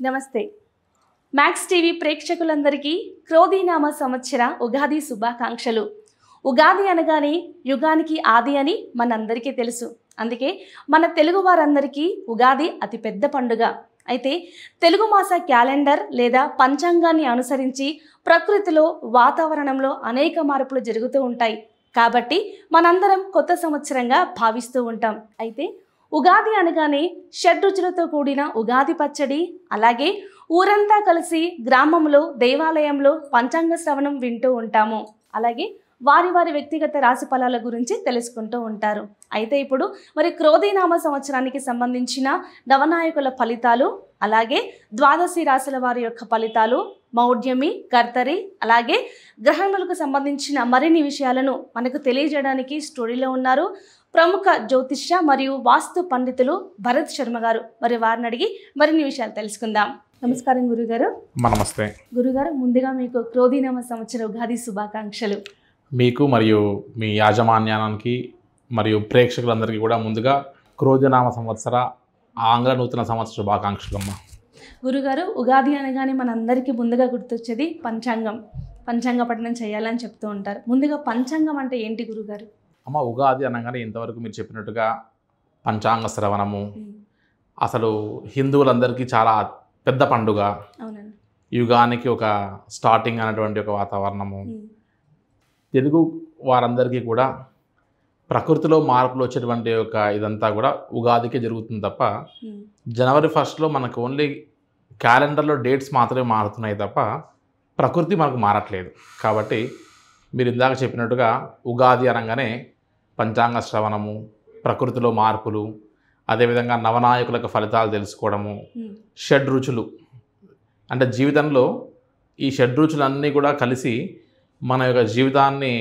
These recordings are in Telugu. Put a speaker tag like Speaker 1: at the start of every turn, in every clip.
Speaker 1: నమస్తే మ్యాక్స్ టీవీ ప్రేక్షకులందరికీ క్రోధీనామ సంవత్సర ఉగాది శుభాకాంక్షలు. ఉగాది అనగానే యుగానికి ఆది అని మనందరికీ తెలుసు. అందుకే మన తెలుగు వారందరికీ ఉగాది అతిపెద్ద పండుగ. అయితే తెలుగు మాస క్యాలెండర్ లేదా పంచాంగాన్ని అనుసరించి ప్రకృతిలో వాతావరణంలో అనేక మార్పులు జరుగుతూ ఉంటాయి. కాబట్టి మనందరం కొత్త సంవత్సరంగా భావిస్తూ ఉంటాం. అయితే ఉగాది అనగానే షడ్రుచులతో కూడిన ఉగాది పచ్చడి, అలాగే ఊరంతా కలిసి గ్రామంలో దేవాలయంలో పంచాంగ శ్రవణం వింటూ ఉంటాము. అలాగే వారి వారి వ్యక్తిగత రాశి ఫలాల గురించి తెలుసుకుంటూ ఉంటారు. అయితే ఇప్పుడు మరి క్రోధీనామ సంవత్సరానికి సంబంధించిన నవనాయకుల ఫలితాలు, అలాగే ద్వాదశి రాశుల వారి యొక్క ఫలితాలు, మౌఢ్యమి, కర్తరి, అలాగే గ్రహణములకు సంబంధించిన మరిన్ని విషయాలను మనకు తెలియజేయడానికి స్టూడియోలో ఉన్నారు ప్రముఖ జ్యోతిష్య మరియు వాస్తు పండితులు భరత్ శర్మ గారు. మరి వారిని అడిగి మరిన్ని విషయాలు తెలుసుకుందాం. నమస్కారం గురుగారు.
Speaker 2: నమస్తే
Speaker 1: గురుగారు, ముందుగా మీకు క్రోధీనామ సంవత్సర ఉగాది శుభాకాంక్షలు.
Speaker 2: మీకు మరియు మీ యాజమాన్యానికి మరియు ప్రేక్షకులందరికీ కూడా ముందుగా క్రోధనామ సంవత్సర ఆంగ్ల నూతన సంవత్సర శుభాకాంక్షలు అమ్మ.
Speaker 1: గురుగారు, ఉగాది అనగానే మనందరికీ ముందుగా గుర్తొచ్చేది పంచాంగం. పంచాంగ పఠనం చేయాలని చెప్తూ ఉంటారు. ముందుగా పంచాంగం అంటే ఏంటి గురుగారు?
Speaker 2: అమ్మ, ఉగాది అనగానే ఇంతవరకు మీరు చెప్పినట్టుగా పంచాంగ శ్రవణము అసలు హిందువులందరికీ చాలా పెద్ద పండుగ.
Speaker 1: అవునండి.
Speaker 2: యుగానికి ఒక స్టార్టింగ్ అనేటువంటి ఒక వాతావరణము. తెలుగు వారందరికీ కూడా ప్రకృతిలో మార్పులు వచ్చేటువంటి ఒక ఇదంతా కూడా ఉగాదికే జరుగుతుంది తప్ప జనవరి 1 మనకు ఓన్లీ క్యాలెండర్లో డేట్స్ మాత్రమే మారుతున్నాయి తప్ప ప్రకృతి మనకు మారట్లేదు. కాబట్టి మీరు ఇందాక చెప్పినట్టుగా ఉగాది అనగానే పంచాంగ శ్రవణము, ప్రకృతిలో మార్పులు, అదేవిధంగా నవనాయకులకు ఫలితాలు తెలుసుకోవడము, షడ్రుచులు అంటే జీవితంలో ఈ షడ్రుచులన్నీ కూడా కలిసి మన యొక్క జీవితాన్ని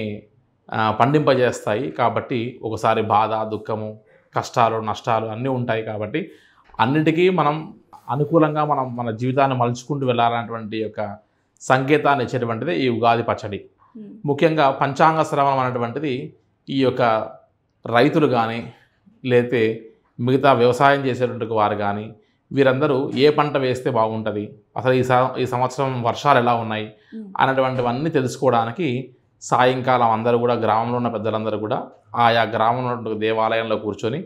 Speaker 2: పండింపజేస్తాయి. కాబట్టి ఒకసారి బాధ, దుఃఖము, కష్టాలు, నష్టాలు అన్నీ ఉంటాయి. కాబట్టి అన్నిటికీ మనం అనుకూలంగా మన జీవితాన్ని మలుచుకుంటూ వెళ్ళాలన్నటువంటి యొక్క సంకేతాన్ని ఇచ్చేటువంటిది ఈ ఉగాది పచ్చడి. ముఖ్యంగా పంచాంగ శ్రవణం అనేటువంటిది ఈ యొక్క రైతులు కానీ లేతే మిగతా వ్యవసాయం చేసేటువంటి వారు కానీ వీరందరూ ఏ పంట వేస్తే బాగుంటుంది, అసలు ఈ సంవత్సరం వర్షాలు ఎలా ఉన్నాయి అనేటువంటివన్నీ తెలుసుకోవడానికి సాయంకాలం అందరూ కూడా గ్రామంలో ఉన్న పెద్దలందరూ కూడా ఆయా గ్రామంలో ఉన్న దేవాలయంలో కూర్చొని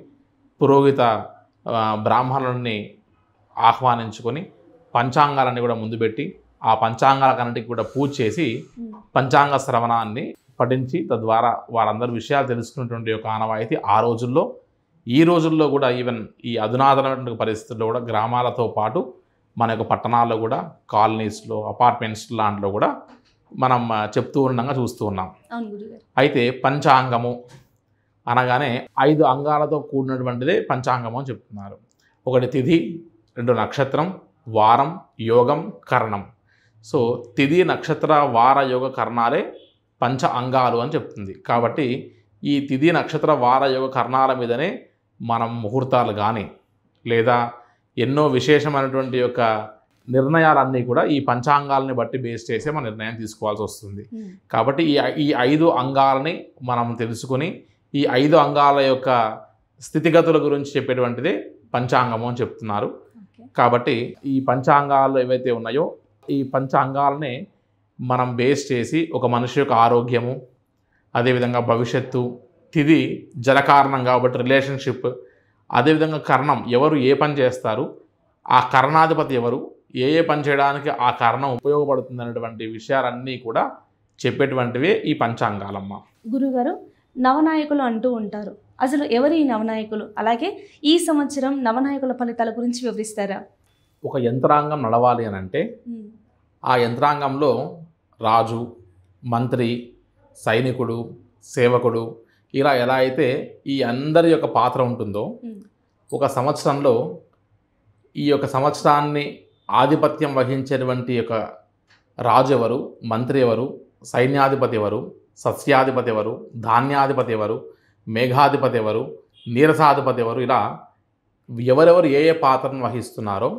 Speaker 2: పురోహిత బ్రాహ్మణుల్ని ఆహ్వానించుకొని పంచాంగాలన్నీ కూడా ముందు పెట్టి ఆ పంచాంగాలకన్నిటికి కూడా పూజ చేసి పంచాంగ శ్రవణాన్ని పఠించి తద్వారా వారందరూ విషయాలు తెలుసుకున్నటువంటి ఒక ఆనవాయితీ ఆ రోజుల్లో, ఈ రోజుల్లో కూడా ఈవెన్ ఈ అధునాతనమైన పరిస్థితుల్లో కూడా గ్రామాలతో పాటు మన యొక్క పట్టణాల్లో కూడా కాలనీస్లో, అపార్ట్మెంట్స్ లాంటిలో కూడా మనం చెప్తూ ఉండగా చూస్తూ ఉన్నాం. అయితే పంచాంగము అనగానే 5 అంగాలతో కూడినటువంటిదే పంచాంగము అని చెప్తున్నారు. 1 తిథి, 2 నక్షత్రం, వారం, యోగం, కరణం. సో తిథి, నక్షత్ర, వార, యోగ, కర్ణాలే పంచ అంగాలు అని చెప్తుంది. కాబట్టి ఈ తిథి, నక్షత్ర, వార, యోగ, కర్ణాల మీదనే మనం ముహూర్తాలు కానీ లేదా ఎన్నో విశేషమైనటువంటి యొక్క నిర్ణయాలన్నీ కూడా ఈ పంచాంగాలని బట్టి బేస్ చేసే మనం నిర్ణయం తీసుకోవాల్సి వస్తుంది. కాబట్టి ఈ 5 అంగాలని మనం తెలుసుకొని ఈ 5 అంగాల యొక్క స్థితిగతుల గురించి చెప్పేటువంటిదే పంచాంగము అని చెప్తున్నారు. కాబట్టి ఈ పంచాంగాలు ఏవైతే ఉన్నాయో ఈ పంచాంగాలనే మనం బేస్ చేసి ఒక మనిషి యొక్క ఆరోగ్యము, అదేవిధంగా భవిష్యత్తు, తిథి జలకారణం కాబట్టి రిలేషన్షిప్, అదేవిధంగా కర్ణం ఎవరు ఏ పని చేస్తారు, ఆ కర్ణాధిపతి ఎవరు, ఏ పని చేయడానికి ఆ కర్ణం ఉపయోగపడుతుంది అనేటువంటి విషయాలన్నీ కూడా చెప్పేటువంటివే ఈ పంచాంగాలమ్మ.
Speaker 1: గురుగారు, నవనాయకులు అంటూ ఉంటారు. అసలు ఎవరు ఈ నవనాయకులు? అలాగే ఈ సంవత్సరం నవనాయకుల ఫలితాల గురించి వివరిస్తారా?
Speaker 2: ఒక యంత్రాంగం నడవాలి అని అంటే ఆ యంత్రాంగంలో రాజు, మంత్రి, సైనికుడు, సేవకుడు ఇలా ఎలా అయితే ఈ అందరి యొక్క పాత్ర ఉంటుందో ఒక సంవత్సరంలో ఈ యొక్క సంవత్సరాన్ని ఆధిపత్యం వహించేటువంటి యొక్క రాజు ఎవరు, మంత్రి ఎవరు, సైన్యాధిపతి ఎవరు, సస్యాధిపతి ఎవరు, ధాన్యాధిపతి ఎవరు, మేఘాధిపతి ఎవరు, నీరసాధిపతి ఎవరు, ఇలా ఎవరెవరు ఏ పాత్రను వహిస్తున్నారో,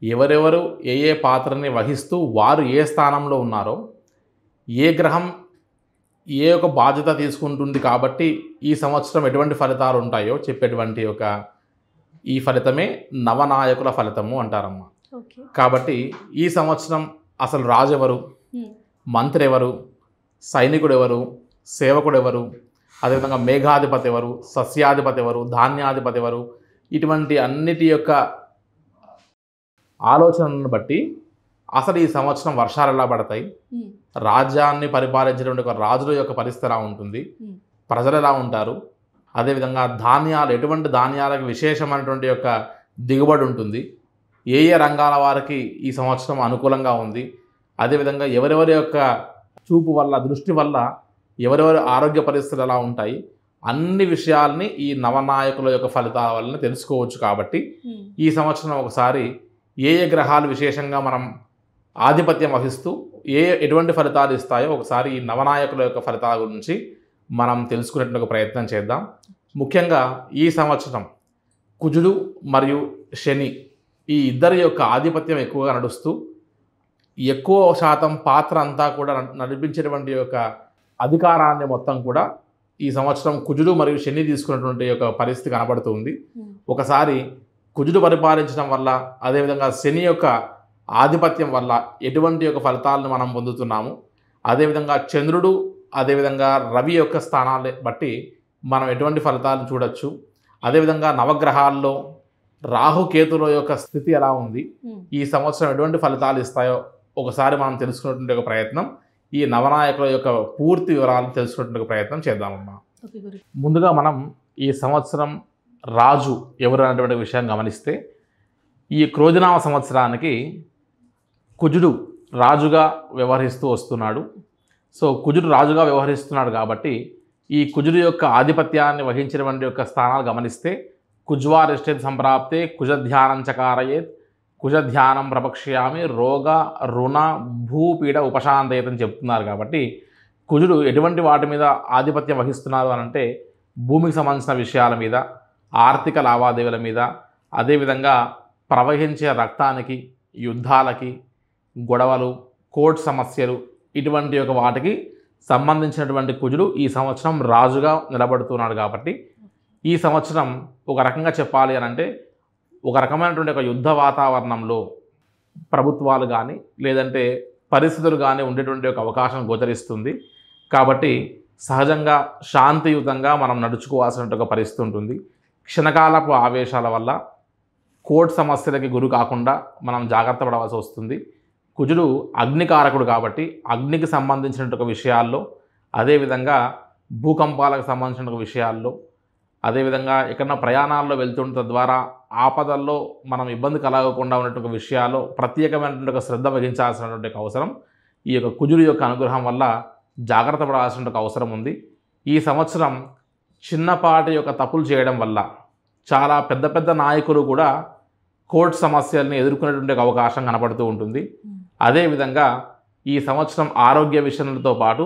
Speaker 2: ఎవరెవరు ఏ పాత్రని వహిస్తూ వారు ఏ స్థానంలో ఉన్నారో, ఏ గ్రహం ఏ ఒక బాధ్యత తీసుకుంటుంది కాబట్టి ఈ సంవత్సరం ఎటువంటి ఫలితాలు ఉంటాయో చెప్పేటువంటి ఒక ఈ ఫలితమే నవనాయకుల ఫలితము అంటారమ్మ.
Speaker 1: ఓకే.
Speaker 2: కాబట్టి ఈ సంవత్సరం అసలు రాజు ఎవరు, మంత్రి ఎవరు, సైనికుడు ఎవరు, సేవకుడు ఎవరు, అదేవిధంగా మేఘాధిపతి ఎవరు, సస్యాధిపతి ఎవరు, ధాన్యాధిపతి ఎవరు, ఇటువంటి అన్నిటి యొక్క ఆలోచనలను బట్టి అసలు ఈ సంవత్సరం వర్షాలు ఎలా పడతాయి, రాజ్యాన్ని పరిపాలించేటువంటి ఒక రాజుల యొక్క పరిస్థితి ఎలా ఉంటుంది, ప్రజలు ఎలా ఉంటారు, అదేవిధంగా ధాన్యాలు ఎటువంటి ధాన్యాలకు విశేషమైనటువంటి యొక్క దిగుబడి ఉంటుంది, ఏ ఏ రంగాల వారికి ఈ సంవత్సరం అనుకూలంగా ఉంది, అదేవిధంగా ఎవరెవరి యొక్క చూపు వల్ల దృష్టి వల్ల ఎవరెవరి ఆరోగ్య పరిస్థితులు ఎలా ఉంటాయి, అన్ని విషయాల్ని ఈ నవనాయకుల యొక్క ఫలితాల వలన తెలుసుకోవచ్చు. కాబట్టి ఈ సంవత్సరం ఒకసారి ఏ ఏ గ్రహాలు విశేషంగా మనం ఆధిపత్యం వహిస్తూ ఎటువంటి ఫలితాలు ఇస్తాయో ఒకసారి ఈ నవనాయకుల యొక్క ఫలితాల గురించి మనం తెలుసుకునేటువంటి ప్రయత్నం చేద్దాం. ముఖ్యంగా ఈ సంవత్సరం కుజుడు మరియు శని ఈ ఇద్దరి యొక్క ఆధిపత్యం ఎక్కువగా నడుస్తూ ఎక్కువ శాతం పాత్ర అంతా కూడా నడిపించేటువంటి యొక్క అధికారాన్ని మొత్తం కూడా ఈ సంవత్సరం కుజుడు మరియు శని తీసుకున్నటువంటి యొక్క పరిస్థితి కనబడుతుంది. ఒకసారి కుజుడు పరిపాలించడం వల్ల అదేవిధంగా శని యొక్క ఆధిపత్యం వల్ల ఎటువంటి యొక్క ఫలితాలను మనం పొందుతున్నాము, అదేవిధంగా చంద్రుడు అదేవిధంగా రవి యొక్క స్థానాన్ని బట్టి మనం ఎటువంటి ఫలితాలను చూడొచ్చు, అదేవిధంగా నవగ్రహాల్లో రాహుకేతుల యొక్క స్థితి ఎలా ఉంది, ఈ సంవత్సరం ఎటువంటి ఫలితాలు ఇస్తాయో ఒకసారి మనం తెలుసుకునేటువంటి ఒక ప్రయత్నం, ఈ నవనాయకుల యొక్క పూర్తి వివరాలను తెలుసుకునేటువంటి ప్రయత్నం చేద్దామమ్మా. ముందుగా మనం ఈ సంవత్సరం రాజు ఎవరు అనేటువంటి విషయం గమనిస్తే ఈ క్రోధినామ సంవత్సరానికి కుజుడు రాజుగా వ్యవహరిస్తూ వస్తున్నాడు. సో కుజుడు రాజుగా వ్యవహరిస్తున్నాడు కాబట్టి ఈ కుజుడు యొక్క ఆధిపత్యాన్ని వహించినటువంటి యొక్క స్థానాలు గమనిస్తే కుజ్వారిష్టే సంప్రాప్తే కుజధ్యానం చకారయేత్ కుజధ్యానం ప్రపక్ష్యామి రోగ రుణ భూపీడ ఉపశాంతయేత్ అని చెప్తున్నారు. కాబట్టి కుజుడు ఎటువంటి వాటి మీద ఆధిపత్యం వహిస్తున్నారు అని అంటే భూమికి సంబంధించిన విషయాల మీద, ఆర్థిక లావాదేవీల మీద, అదేవిధంగా ప్రవహించే రక్తానికి, యుద్ధాలకి, గొడవలు, కోర్టు సమస్యలు ఇటువంటి ఒక వాటికి సంబంధించినటువంటి కుజుడు ఈ సంవత్సరం రాజుగా నిలబడుతున్నాడు. కాబట్టి ఈ సంవత్సరం ఒక రకంగా చెప్పాలి అని అంటే ఒక రకమైనటువంటి ఒక యుద్ధ వాతావరణంలో ప్రభుత్వాలు కానీ లేదంటే పరిస్థితులు కానీ ఉండేటువంటి ఒక అవకాశం గోచరిస్తుంది. కాబట్టి సహజంగా శాంతియుతంగా మనం నడుచుకోవాల్సిన ఒక పరిస్థితి ఉంటుంది. క్షణకాలపు ఆవేశాల వల్ల కోర్టు సమస్యలకి గురి కాకుండా మనం జాగ్రత్త పడవలసి వస్తుంది. కుజుడు అగ్నికారకుడు కాబట్టి అగ్నికి సంబంధించిన ఒక విషయాల్లో, అదేవిధంగా భూకంపాలకు సంబంధించిన విషయాల్లో, అదేవిధంగా ఎక్కడన్నా ప్రయాణాల్లో వెళ్తుంటే తద్వారా ఆపదల్లో మనం ఇబ్బంది కలగకుండా ఉన్నటువంటి విషయాల్లో ప్రత్యేకమైనటువంటి ఒక శ్రద్ధ వహించాల్సినటువంటి అవసరం ఈ యొక్క కుజుడు యొక్క అనుగ్రహం వల్ల జాగ్రత్త పడాల్సిన అవసరం ఉంది. ఈ సంవత్సరం చిన్నపాటి యొక్క తప్పులు చేయడం వల్ల చాలా పెద్ద పెద్ద నాయకులు కూడా కోర్టు సమస్యల్ని ఎదుర్కొనేటువంటి అవకాశం కనపడుతూ ఉంటుంది. అదేవిధంగా ఈ సంవత్సరం ఆరోగ్య విషయాలతో పాటు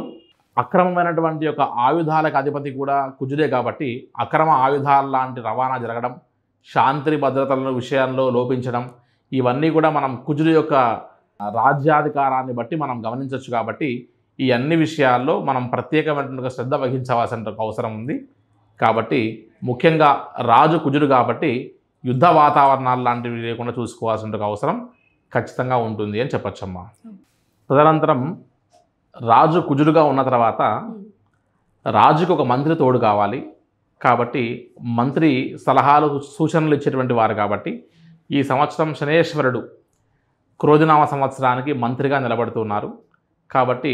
Speaker 2: అక్రమమైనటువంటి యొక్క ఆయుధాలకు అధిపతి కూడా కుజుడే కాబట్టి అక్రమ ఆయుధాల లాంటి రవాణా జరగడం, శాంతి భద్రతల విషయాల్లో లోపించడం, ఇవన్నీ కూడా మనం కుజుడు యొక్క రాజ్యాధికారాన్ని బట్టి మనం గమనించవచ్చు. కాబట్టి ఈ అన్ని విషయాల్లో మనం ప్రత్యేకమైనటువంటి శ్రద్ధ వహించవలసిన అవసరం ఉంది. కాబట్టి ముఖ్యంగా రాజు కుజుడు కాబట్టి యుద్ధ వాతావరణాలు లాంటివి లేకుండా చూసుకోవాల్సిన అవసరం ఖచ్చితంగా ఉంటుంది అని చెప్పచ్చమ్మా. తదనంతరం రాజు కుజుడుగా ఉన్న తర్వాత రాజుకు ఒక మంత్రి తోడు కావాలి. కాబట్టి మంత్రి సలహాలు సూచనలు ఇచ్చేటువంటి వారు కాబట్టి ఈ సంవత్సరం శనేశ్వరుడు క్రోధినామ సంవత్సరానికి మంత్రిగా నిలబడుతున్నారు. కాబట్టి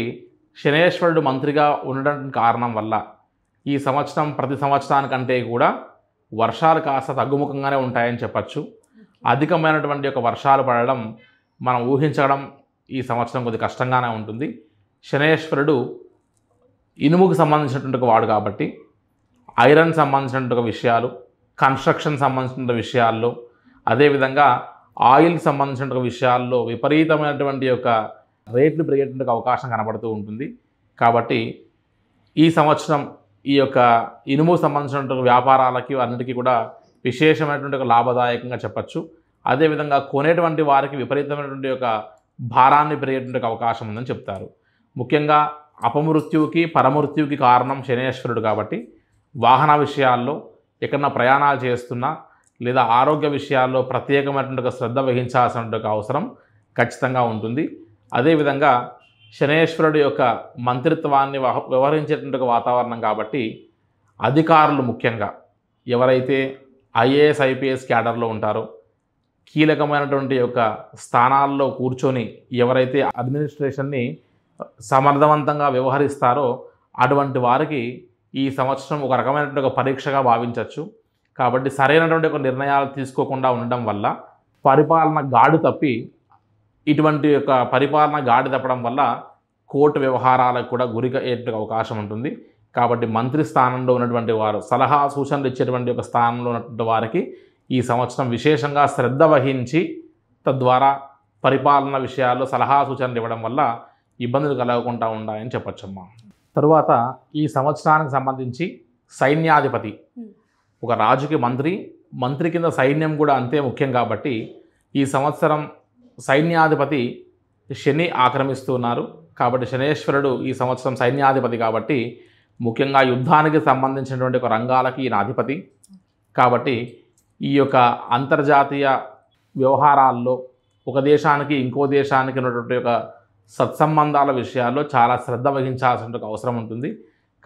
Speaker 2: శనేశ్వరుడు మంత్రిగా ఉండడం కారణం వల్ల ఈ సంవత్సరం ప్రతి సంవత్సరానికంటే కూడా వర్షాలు కాస్త తగ్గుముఖంగానే ఉంటాయని చెప్పచ్చు. అధికమైనటువంటి యొక్క వర్షాలు పడడం మనం ఊహించడం ఈ సంవత్సరం కొద్ది కష్టంగానే ఉంటుంది. శనేశ్వరుడు ఇనుముకు సంబంధించినటువంటి వాడు కాబట్టి ఐరన్ సంబంధించినటువంటి విషయాలు, కన్స్ట్రక్షన్ సంబంధించిన విషయాల్లో, అదేవిధంగా ఆయిల్ సంబంధించిన విషయాల్లో విపరీతమైనటువంటి యొక్క రేట్లు పెరిగేటువంటి అవకాశం కనబడుతూ ఉంటుంది. కాబట్టి ఈ సంవత్సరం ఈ యొక్క ఇనుము సంబంధించినటువంటి వ్యాపారాలకి అన్నిటికీ కూడా విశేషమైనటువంటి ఒక లాభదాయకంగా చెప్పచ్చు. అదేవిధంగా కొనేటువంటి వారికి విపరీతమైనటువంటి యొక్క భారాన్ని పెరిగేటువంటి అవకాశం ఉందని చెప్తారు. ముఖ్యంగా అపమృత్యువుకి పరమృత్యువుకి కారణం శనేశ్వరుడు కాబట్టి వాహన విషయాల్లో ఎక్కడన్నా ప్రయాణాలు చేస్తున్నా లేదా ఆరోగ్య విషయాల్లో ప్రత్యేకమైనటువంటి ఒక శ్రద్ధ వహించాల్సినటువంటి ఒక అవసరం ఖచ్చితంగా ఉంటుంది. అదేవిధంగా శనేశ్వరుడి యొక్క మంత్రిత్వాన్ని వ్యవహరించేటువంటి ఒక వాతావరణం కాబట్టి అధికారులు ముఖ్యంగా ఎవరైతే ఐఏఎస్ ఐపీఎస్ క్యాడర్లో ఉంటారో, కీలకమైనటువంటి యొక్క స్థానాల్లో కూర్చొని ఎవరైతే అడ్మినిస్ట్రేషన్ని సమర్థవంతంగా వ్యవహరిస్తారో అటువంటి వారికి ఈ సంవత్సరం ఒక రకమైనటువంటి ఒక పరీక్షగా భావించవచ్చు. కాబట్టి సరైనటువంటి ఒక నిర్ణయాలు తీసుకోకుండా ఉండడం వల్ల పరిపాలన గాడి తప్పి ఇటువంటి యొక్క పరిపాలన గాడి తప్పడం వల్ల కోర్టు వ్యవహారాలకు కూడా గురయ్యే అవకాశం ఉంటుంది. కాబట్టి మంత్రి స్థానంలో ఉన్నటువంటి వారు, సలహా సూచనలు ఇచ్చేటువంటి ఒక స్థానంలో ఉన్నటువంటి వారికి ఈ సంవత్సరం విశేషంగా శ్రద్ధ వహించి తద్వారా పరిపాలన విషయాల్లో సలహా సూచనలు ఇవ్వడం వల్ల ఇబ్బందులు కలగకుండా ఉంటాయని చెప్పొచ్చమ్మా. తరువాత ఈ సంవత్సరానికి సంబంధించి సైన్యాధిపతి, ఒక రాజుకి మంత్రి కింద సైన్యం కూడా అంతే ముఖ్యం కాబట్టి ఈ సంవత్సరం సైన్యాధిపతి శని ఆక్రమిస్తున్నారు. కాబట్టి శనేశ్వరుడు ఈ సంవత్సరం సైన్యాధిపతి కాబట్టి ముఖ్యంగా యుద్ధానికి సంబంధించినటువంటి ఒక రంగాలకి ఈయన అధిపతి కాబట్టి ఈ యొక్క అంతర్జాతీయ వ్యవహారాల్లో ఒక దేశానికి ఇంకో దేశానికి ఉన్నటువంటి ఒక సత్సంబంధాల విషయాల్లో చాలా శ్రద్ధ వహించాల్సిన అవసరం ఉంటుంది.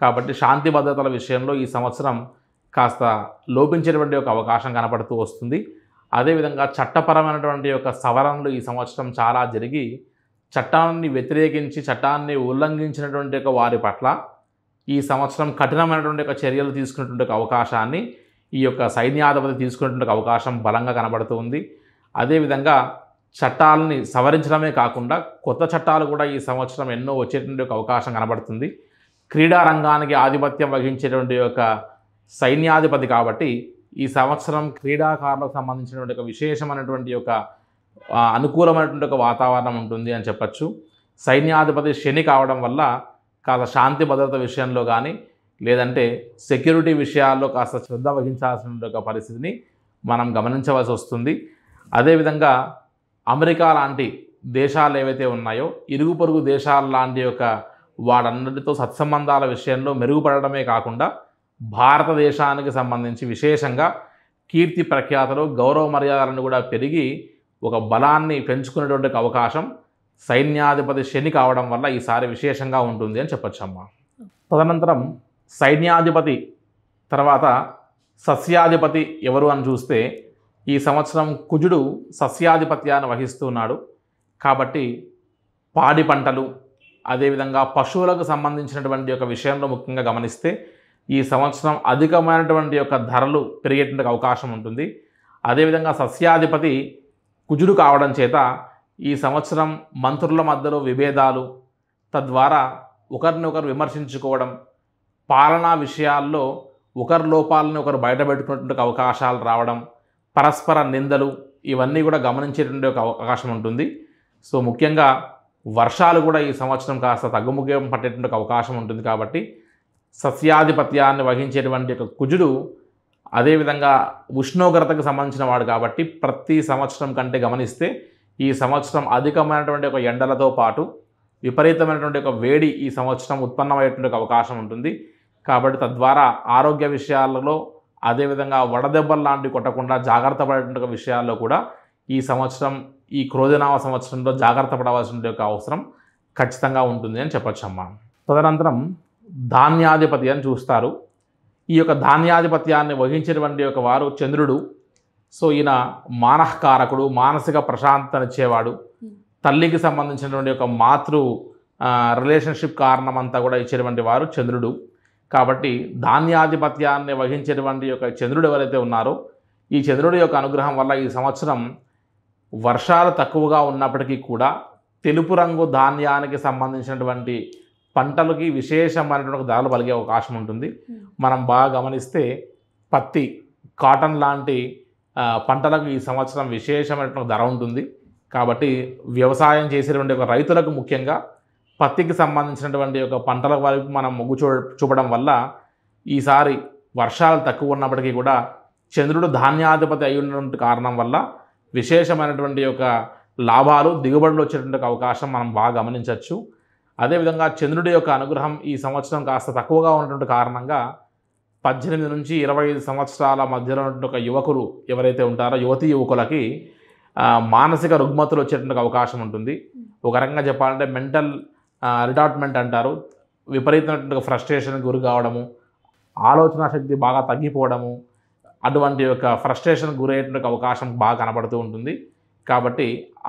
Speaker 2: కాబట్టి శాంతి భద్రతల విషయంలో ఈ సంవత్సరం కాస్త లోపించేటువంటి ఒక అవకాశం కనపడుతూ వస్తుంది. అదేవిధంగా చట్టపరమైనటువంటి యొక్క సవరణలు ఈ సంవత్సరం చాలా జరిగి చట్టాన్ని వ్యతిరేకించి చట్టాన్ని ఉల్లంఘించినటువంటి ఒక వారి పట్ల ఈ సంవత్సరం కఠినమైనటువంటి ఒక చర్యలు తీసుకునేటువంటి ఒక అవకాశాన్ని ఈ యొక్క సైన్యాధిపతి తీసుకునేటువంటి అవకాశం బలంగా కనబడుతూ ఉంది. అదేవిధంగా చట్టాలని సవరించడమే కాకుండా కొత్త చట్టాలు కూడా ఈ సంవత్సరం ఎన్నో వచ్చేటువంటి ఒక అవకాశం కనబడుతుంది. క్రీడా రంగానికి ఆధిపత్యం వహించేటువంటి ఒక సైన్యాధిపతి కాబట్టి ఈ సంవత్సరం క్రీడాకారులకు సంబంధించినటువంటి ఒక విశేషమైనటువంటి ఒక అనుకూలమైనటువంటి ఒక వాతావరణం ఉంటుంది అని చెప్పచ్చు. సైన్యాధిపతి శని కావడం వల్ల కాస్త శాంతి భద్రత విషయంలో కానీ లేదంటే సెక్యూరిటీ విషయాల్లో కాస్త శ్రద్ధ వహించాల్సిన ఒక పరిస్థితిని మనం గమనించవలసి వస్తుంది. అదేవిధంగా అమెరికా లాంటి దేశాలు ఏవైతే ఉన్నాయో ఇరుగు పొరుగు దేశాల లాంటి యొక్క వాటన్నిటితో సత్సంబంధాల విషయంలో మెరుగుపడటమే కాకుండా భారతదేశానికి సంబంధించి విశేషంగా కీర్తి ప్రఖ్యాతలు గౌరవ మర్యాదలను కూడా పెరిగి ఒక బలాన్ని పెంచుకునేటువంటి అవకాశం సైన్యాధిపతి శని కావడం వల్ల ఈసారి విశేషంగా ఉంటుంది అని చెప్పొచ్చమ్మా. తదనంతరం సైన్యాధిపతి తర్వాత సస్యాధిపతి ఎవరు అని చూస్తే ఈ సంవత్సరం కుజుడు సస్యాధిపత్యాన్ని వహిస్తున్నాడు. కాబట్టి పాడి పంటలు అదేవిధంగా పశువులకు సంబంధించినటువంటి ఒక విషయంలో ముఖ్యంగా గమనిస్తే ఈ సంవత్సరం అధికమైనటువంటి యొక్క ధరలు పెరిగేటువంటి అవకాశం ఉంటుంది. అదేవిధంగా సస్యాధిపతి కుజుడు కావడం చేత ఈ సంవత్సరం మంత్రుల మధ్యలో విభేదాలు, తద్వారా ఒకరినొకరు విమర్శించుకోవడం, పాలనా విషయాల్లో ఒకరి లోపాలను ఒకరు బయటపెట్టుకునేటువంటి అవకాశాలు రావడం, పరస్పర నిందలు ఇవన్నీ కూడా గమనించేటువంటి ఒక అవకాశం ఉంటుంది. సో ముఖ్యంగా వర్షాలు కూడా ఈ సంవత్సరం కాస్త తగ్గుముఖం పట్టేటువంటి అవకాశం ఉంటుంది. కాబట్టి సస్యాధిపత్యాన్ని వహించేటువంటి ఒక కుజుడు అదేవిధంగా ఉష్ణోగ్రతకు సంబంధించిన వాడు కాబట్టి ప్రతి సంవత్సరం కంటే గమనిస్తే ఈ సంవత్సరం అధికమైనటువంటి ఒక ఎండలతో పాటు విపరీతమైనటువంటి ఒక వేడి ఈ సంవత్సరం ఉత్పన్నమయ్యేటువంటి అవకాశం ఉంటుంది. కాబట్టి తద్వారా ఆరోగ్య విషయాలలో అదేవిధంగా వడదెబ్బలు లాంటివి కొట్టకుండా జాగ్రత్త పడేటువంటి విషయాల్లో కూడా ఈ సంవత్సరం ఈ క్రోధినామ సంవత్సరంలో జాగ్రత్త పడవలసిన ఒక అవసరం ఖచ్చితంగా ఉంటుంది అని చెప్పొచ్చమ్మా. తదనంతరం ధాన్యాధిపతి అని చూస్తారు. ఈ యొక్క ధాన్యాధిపత్యాన్ని వహించినటువంటి ఒక వారు చంద్రుడు. సో ఈయన మానహకారకుడు, మానసిక ప్రశాంతనిచ్చేవాడు, తల్లికి సంబంధించినటువంటి ఒక మాతృ రిలేషన్షిప్ కారణం అంతా కూడా ఇచ్చేటువంటి వారు చంద్రుడు. కాబట్టి ధాన్యాధిపత్యాన్ని వహించేటువంటి యొక్క చంద్రుడు ఎవరైతే ఉన్నారో ఈ చంద్రుడి యొక్క అనుగ్రహం వల్ల ఈ సంవత్సరం వర్షాలు తక్కువగా ఉన్నప్పటికీ కూడా తెలుపు రంగు ధాన్యానికి సంబంధించినటువంటి పంటలకి విశేషమైనటువంటి ధరలు పలిగే అవకాశం ఉంటుంది. మనం బాగా గమనిస్తే పత్తి, కాటన్ లాంటి పంటలకు ఈ సంవత్సరం విశేషమైనటువంటి ధర ఉంటుంది. కాబట్టి వ్యవసాయం చేసేటువంటి ఒక రైతులకు ముఖ్యంగా పత్తికి సంబంధించినటువంటి ఒక పంటల వైపు మనం మొగ్గు చూపడం వల్ల ఈసారి వర్షాలు తక్కువ ఉన్నప్పటికీ కూడా చంద్రుడు ధాన్యాధిపతి అయి ఉన్నటువంటి కారణం వల్ల విశేషమైనటువంటి యొక్క లాభాలు దిగుబడులు వచ్చేటువంటి అవకాశం మనం బాగా గమనించవచ్చు. అదేవిధంగా చంద్రుడి యొక్క అనుగ్రహం ఈ సంవత్సరం కాస్త తక్కువగా ఉన్నటువంటి కారణంగా 18 నుంచి 25 సంవత్సరాల మధ్యలో ఉన్నటువంటి ఒక యువకులు ఎవరైతే ఉంటారో యువతీ యువకులకి మానసిక రుగ్మతలు వచ్చేటువంటి అవకాశం ఉంటుంది. ఒక రకంగా చెప్పాలంటే మెంటల్ రిటార్ట్మెంట్ అంటారు. విపరీతమైనటువంటి ఫ్రస్ట్రేషన్కి గురి కావడము, ఆలోచన శక్తి బాగా తగ్గిపోవడము, అటువంటి యొక్క ఫ్రస్ట్రేషన్కి గురయ్యేటువంటి అవకాశం బాగా కనబడుతూ ఉంటుంది. కాబట్టి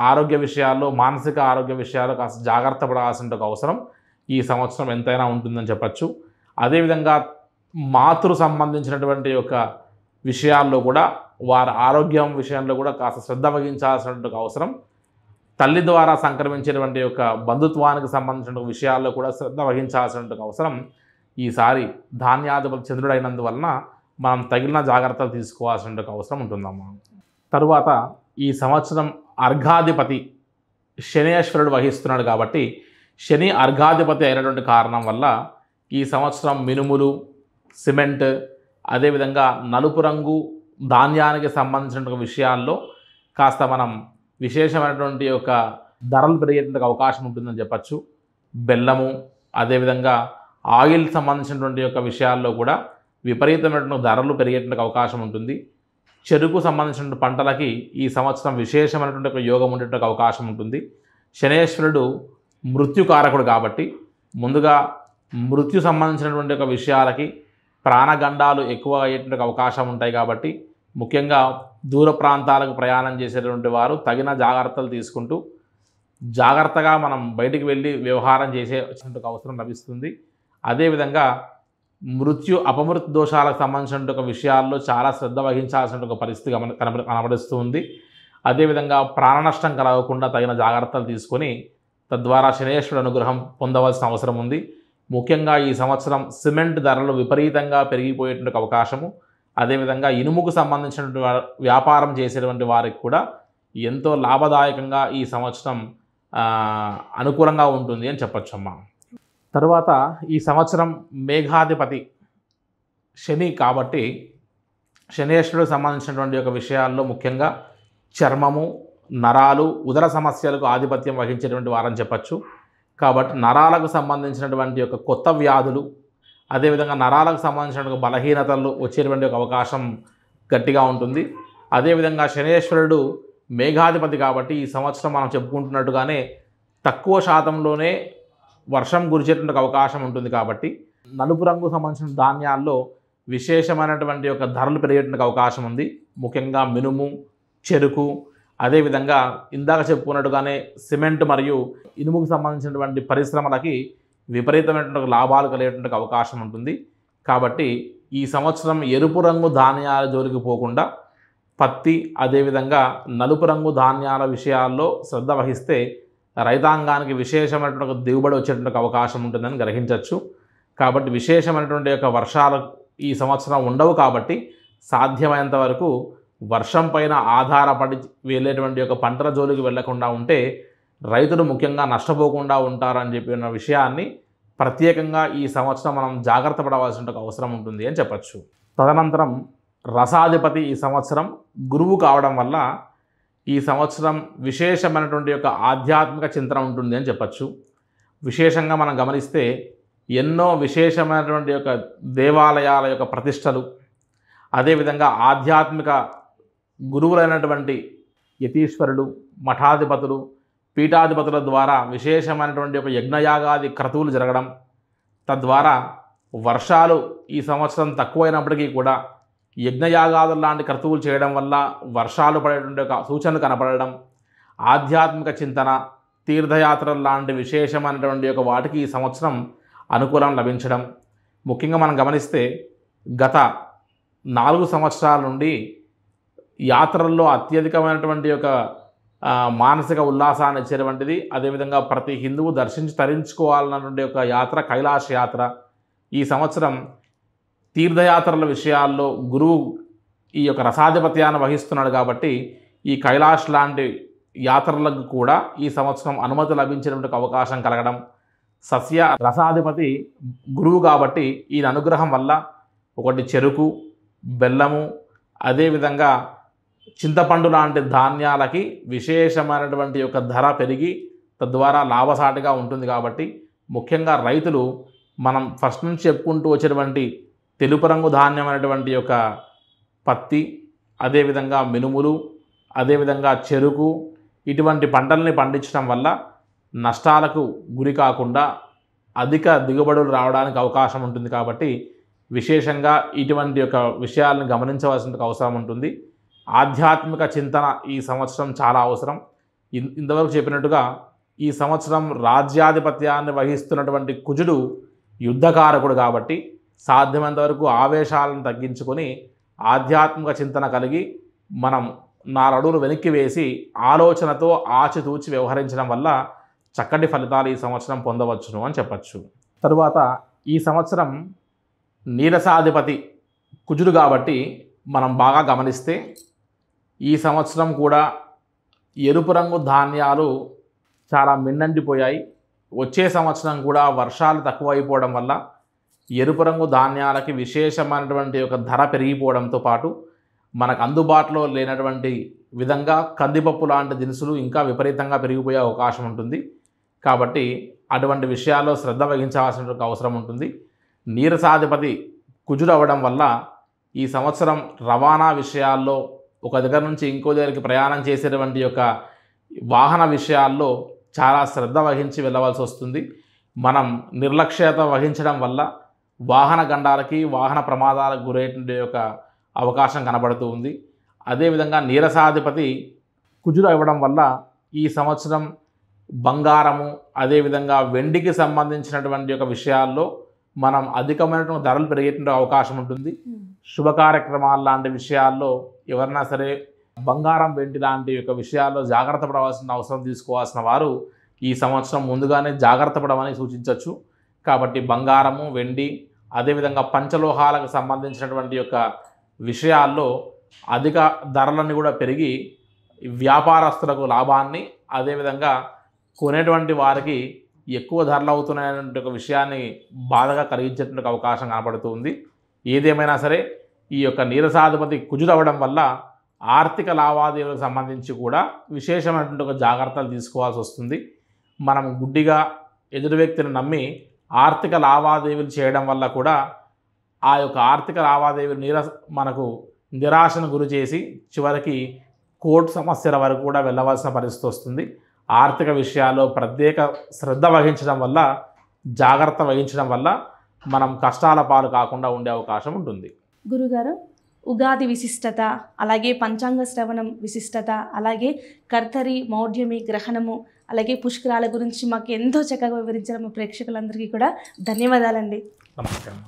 Speaker 2: ఆరోగ్య విషయాల్లో, మానసిక ఆరోగ్య విషయాల్లో కాస్త జాగ్రత్త పడాల్సిన అవసరం ఈ సంవత్సరం ఎంతైనా ఉంటుందని చెప్పచ్చు. అదేవిధంగా మాతృ సంబంధించినటువంటి యొక్క విషయాల్లో కూడా, వారి ఆరోగ్యం విషయంలో కూడా కాస్త శ్రద్ధ వహించాల్సినటువంటి అవసరం, తల్లి ద్వారా సంక్రమించేటువంటి యొక్క బంధుత్వానికి సంబంధించిన విషయాల్లో కూడా శ్రద్ధ వహించాల్సినటువంటి అవసరం ఈసారి ధాన్యాధిపతి చంద్రుడు అయినందువలన మనం తగిన జాగ్రత్తలు తీసుకోవాల్సిన అవసరం ఉంటుందమ్మా. తరువాత ఈ సంవత్సరం అర్ఘాధిపతి శనేశ్వరుడు వహిస్తున్నాడు కాబట్టి శని అర్ఘాధిపతి అయినటువంటి కారణం వల్ల ఈ సంవత్సరం మినుములు, సిమెంట్, అదేవిధంగా నలుపు రంగు ధాన్యానికి సంబంధించిన విషయాల్లో కాస్త మనం విశేషమైనటువంటి యొక్క ధరలు పెరిగేటువంటి అవకాశం ఉంటుందని చెప్పచ్చు. బెల్లము, అదేవిధంగా ఆయిల్ సంబంధించినటువంటి యొక్క విషయాల్లో కూడా విపరీతమైనటువంటి ధరలు పెరిగేటువంటి అవకాశం ఉంటుంది. చెరుకు సంబంధించిన పంటలకి ఈ సంవత్సరం విశేషమైనటువంటి ఒక యోగం ఉండేటువంటి అవకాశం ఉంటుంది. శనేశ్వరుడు మృత్యుకారకుడు కాబట్టి ముందుగా మృత్యు సంబంధించినటువంటి ఒక విషయాలకి ప్రాణగండాలు ఎక్కువ అయ్యేటువంటి అవకాశం ఉంటాయి. కాబట్టి ముఖ్యంగా దూర ప్రాంతాలకు ప్రయాణం చేసేటువంటి వారు తగిన జాగ్రత్తలు తీసుకుంటూ జాగ్రత్తగా మనం బయటికి వెళ్ళి వ్యవహారం చేసే అవసరం లభిస్తుంది. అదేవిధంగా అపమృత్యు దోషాలకు సంబంధించిన ఒక విషయాల్లో చాలా శ్రద్ధ వహించాల్సిన ఒక పరిస్థితి కనబడుతూ ఉంది. అదేవిధంగా ప్రాణ నష్టం కలగకుండా తగిన జాగ్రత్తలు తీసుకొని తద్వారా శనేశ్వరుడు అనుగ్రహం పొందవలసిన అవసరం ఉంది. ముఖ్యంగా ఈ సంవత్సరం సిమెంట్ ధరలు విపరీతంగా పెరిగిపోయేటువంటి అవకాశము, అదేవిధంగా ఇనుముకు సంబంధించినటువంటి వ్యాపారం చేసేటువంటి వారికి కూడా ఎంతో లాభదాయకంగా ఈ సంవత్సరం అనుకూలంగా ఉంటుంది అని చెప్పొచ్చమ్మా. తరువాత ఈ సంవత్సరం మేఘాధిపతి శని కాబట్టి శనేశ్వరుడికి సంబంధించినటువంటి ఒక విషయాల్లో ముఖ్యంగా చర్మము, నరాలు, ఉదర సమస్యలకు ఆధిపత్యం వహించేటువంటి వారని చెప్పచ్చు. కాబట్టి నరాలకు సంబంధించినటువంటి యొక్క కొత్త వ్యాధులు, అదేవిధంగా నరాలకు సంబంధించినటువంటి బలహీనతలు వచ్చేటువంటి ఒక అవకాశం గట్టిగా ఉంటుంది. అదేవిధంగా శనేశ్వరుడు మేఘాధిపతి కాబట్టి ఈ సంవత్సరం మనం చెప్పుకుంటున్నట్టుగానే తక్కువ శాతంలోనే వర్షం కురిచేటువంటి అవకాశం ఉంటుంది. కాబట్టి నలుపు రంగు సంబంధించిన ధాన్యాల్లో విశేషమైనటువంటి యొక్క ధరలు పెరిగేటువంటి అవకాశం ఉంది. ముఖ్యంగా మినుము, చెరుకు, అదేవిధంగా ఇందాక చెప్పుకున్నట్టుగానే సిమెంట్ మరియు ఇనుముకు సంబంధించినటువంటి పరిశ్రమలకి విపరీతమైనటువంటి లాభాలు కలిగేటువంటి అవకాశం ఉంటుంది. కాబట్టి ఈ సంవత్సరం ఎరుపు రంగు ధాన్యాల జోలికి పోకుండా పత్తి, అదేవిధంగా నలుపు రంగు ధాన్యాల విషయాల్లో శ్రద్ధ వహిస్తే రైతాంగానికి విశేషమైనటువంటి దిగుబడి వచ్చేటువంటి అవకాశం ఉంటుందని గ్రహించవచ్చు. కాబట్టి విశేషమైనటువంటి యొక్క వర్షాలు ఈ సంవత్సరం ఉండవు. కాబట్టి సాధ్యమైనంత వరకు వర్షం పైన ఆధారపడి వెళ్ళేటువంటి యొక్క పంటల జోలికి వెళ్లకుండా ఉంటే రైతులు ముఖ్యంగా నష్టపోకుండా ఉంటారని చెప్పిన విషయాన్ని ప్రత్యేకంగా ఈ సంవత్సరం మనం జాగ్రత్త పడవలసిన అవసరం ఉంటుంది అని చెప్పచ్చు. తదనంతరం రసాధిపతి ఈ సంవత్సరం గురువు కావడం వల్ల ఈ సంవత్సరం విశేషమైనటువంటి యొక్క ఆధ్యాత్మిక చింతన ఉంటుంది అని చెప్పచ్చు. విశేషంగా మనం గమనిస్తే ఎన్నో విశేషమైనటువంటి యొక్క దేవాలయాల యొక్క ప్రతిష్టలు, అదేవిధంగా ఆధ్యాత్మిక గురువులైనటువంటి యతీశ్వరుడు, మఠాధిపతులు, పీఠాధిపతుల ద్వారా విశేషమైనటువంటి ఒక యజ్ఞయాగాది క్రతువులు జరగడం, తద్వారా వర్షాలు ఈ సంవత్సరం తక్కువైనప్పటికీ కూడా యజ్ఞయాగాదులు లాంటి క్రతువులు చేయడం వల్ల వర్షాలు పడేటువంటి ఒక సూచనలు కనపడడం, ఆధ్యాత్మిక చింతన, తీర్థయాత్రలు లాంటి విశేషమైనటువంటి ఒక వాటికి ఈ సంవత్సరం అనుకూలం లభించడం. ముఖ్యంగా మనం గమనిస్తే గత 4 సంవత్సరాల నుండి యాత్రల్లో అత్యధికమైనటువంటి ఒక మానసిక ఉల్లాసాన్ని ఇచ్చేటువంటిది, అదేవిధంగా ప్రతి హిందువు దర్శించి తరించుకోవాలన్నటువంటి ఒక యాత్ర కైలాష్ యాత్ర. ఈ సంవత్సరం తీర్థయాత్రల విషయాల్లో గురువు ఈ యొక్క రసాధిపత్యాన్ని వహిస్తున్నాడు కాబట్టి ఈ కైలాష్ లాంటి యాత్రలకు కూడా ఈ సంవత్సరం అనుమతి లభించేటువంటి అవకాశం కలగడం, సస్య రసాధిపతి గురువు కాబట్టి ఈయన అనుగ్రహం వల్ల ఒకటి చెరుకు, బెల్లము, అదేవిధంగా చింతపండు లాంటి ధాన్యాలకి విశేషమైనటువంటి యొక్క ధర పెరిగి తద్వారా లాభసాటిగా ఉంటుంది. కాబట్టి ముఖ్యంగా రైతులు మనం ఫస్ట్ నుంచి చెప్పుకుంటూ వచ్చేటువంటి తెలుపు రంగు ధాన్యం అనేటువంటి యొక్క పత్తి, అదేవిధంగా మినుములు, అదేవిధంగా చెరుకు ఇటువంటి పంటల్ని పండించడం వల్ల నష్టాలకు గురి కాకుండా అధిక దిగుబడులు రావడానికి అవకాశం ఉంటుంది. కాబట్టి విశేషంగా ఇటువంటి యొక్క విషయాలను గమనించవలసిన అవసరం ఉంటుంది. ఆధ్యాత్మిక చింతన ఈ సంవత్సరం చాలా అవసరం. ఇంతవరకు చెప్పినట్టుగా ఈ సంవత్సరం రాజ్యాధిపత్యాన్ని వహిస్తున్నటువంటి కుజుడు యుద్ధకారకుడు కాబట్టి సాధ్యమైనంత వరకు ఆవేశాలను తగ్గించుకొని ఆధ్యాత్మిక చింతన కలిగి మనం 4 అడుగులు వెనక్కి వేసి ఆలోచనతో ఆచితూచి వ్యవహరించడం వల్ల చక్కటి ఫలితాలు ఈ సంవత్సరం పొందవచ్చును అని చెప్పచ్చు. తరువాత ఈ సంవత్సరం నీరసాధిపతి కుజుడు కాబట్టి మనం బాగా గమనిస్తే ఈ సంవత్సరం కూడా ఎరుపు రంగు ధాన్యాలు చాలా మిన్నండిపోయాయి. వచ్చే సంవత్సరం కూడా వర్షాలు తక్కువైపోవడం వల్ల ఎరుపు రంగు ధాన్యాలకి విశేషమైనటువంటి ఒక ధర పెరిగిపోవడంతో పాటు మనకు అందుబాటులో లేనటువంటి విధంగా కందిపప్పు లాంటి దినుసులు ఇంకా విపరీతంగా పెరిగిపోయే అవకాశం ఉంటుంది. కాబట్టి అటువంటి విషయాల్లో శ్రద్ధ వహించాల్సిన అవసరం ఉంటుంది. నీరసాధిపతి కుజుడు అవ్వడం వల్ల ఈ సంవత్సరం రవాణా విషయాల్లో ఒక దగ్గర నుంచి ఇంకో దగ్గరికి ప్రయాణం చేసేటువంటి యొక్క వాహన విషయాల్లో చాలా శ్రద్ధ వహించి వెళ్ళవలసి వస్తుంది. మనం నిర్లక్ష్యత వహించడం వల్ల వాహన గండాలకి వాహన ప్రమాదాలకు గురయ్యే యొక్క అవకాశం కనబడుతూ ఉంది. అదేవిధంగా నీరసాధిపతి కుజుడు అవ్వడం వల్ల ఈ సంవత్సరం బంగారము అదేవిధంగా వెండికి సంబంధించినటువంటి యొక్క విషయాల్లో మనం అధికమైనటువంటి ధరలు పెరిగేటువంటి అవకాశం ఉంటుంది. శుభ కార్యక్రమాలు లాంటి విషయాల్లో ఎవరైనా సరే బంగారం వెండి లాంటి యొక్క విషయాల్లో జాగ్రత్త పడవలసిన అవసరం తీసుకోవాల్సిన వారు ఈ సంవత్సరం ముందుగానే జాగ్రత్త పడమని సూచించవచ్చు. కాబట్టి బంగారము వెండి అదేవిధంగా పంచలోహాలకు సంబంధించినటువంటి యొక్క విషయాల్లో అధిక ధరలన్నీ కూడా పెరిగి వ్యాపారస్తులకు లాభాన్ని అదేవిధంగా కొనేటువంటి వారికి ఎక్కువ ధరలు అవుతున్నాయనే ఒక విషయాన్ని బాధగా కలిగించేటువంటి అవకాశం కనబడుతుంది. ఏదేమైనా సరే ఈ యొక్క నీరసాధిపతి కుజుడు అవ్వడం వల్ల ఆర్థిక లావాదేవీలకు సంబంధించి కూడా విశేషమైనటువంటి ఒక జాగ్రత్తలు తీసుకోవాల్సి వస్తుంది. మనం గుడ్డిగా ఎదుటి వ్యక్తిని నమ్మి ఆర్థిక లావాదేవీలు చేయడం వల్ల కూడా ఆ యొక్క ఆర్థిక లావాదేవీలు మనకు నిరాశను గురి చేసి చివరికి కోర్టు సమస్యల వరకు కూడా వెళ్ళవలసిన పరిస్థితి వస్తుంది. ఆర్థిక విషయాల్లో ప్రత్యేక శ్రద్ధ వహించడం వల్ల జాగ్రత్త వహించడం వల్ల మనం కష్టాల పాలు కాకుండా ఉండే అవకాశం ఉంటుంది.
Speaker 1: గురుగారు, ఉగాది విశిష్టత, అలాగే పంచాంగ శ్రవణం విశిష్టత, అలాగే కర్తరి మౌఢ్యమి గ్రహణము, అలాగే పుష్కరాల గురించి మాకు ఎంతో చక్కగా వివరించిన మా ప్రేక్షకులందరికీ కూడా ధన్యవాదాలండి.
Speaker 2: నమస్కారం.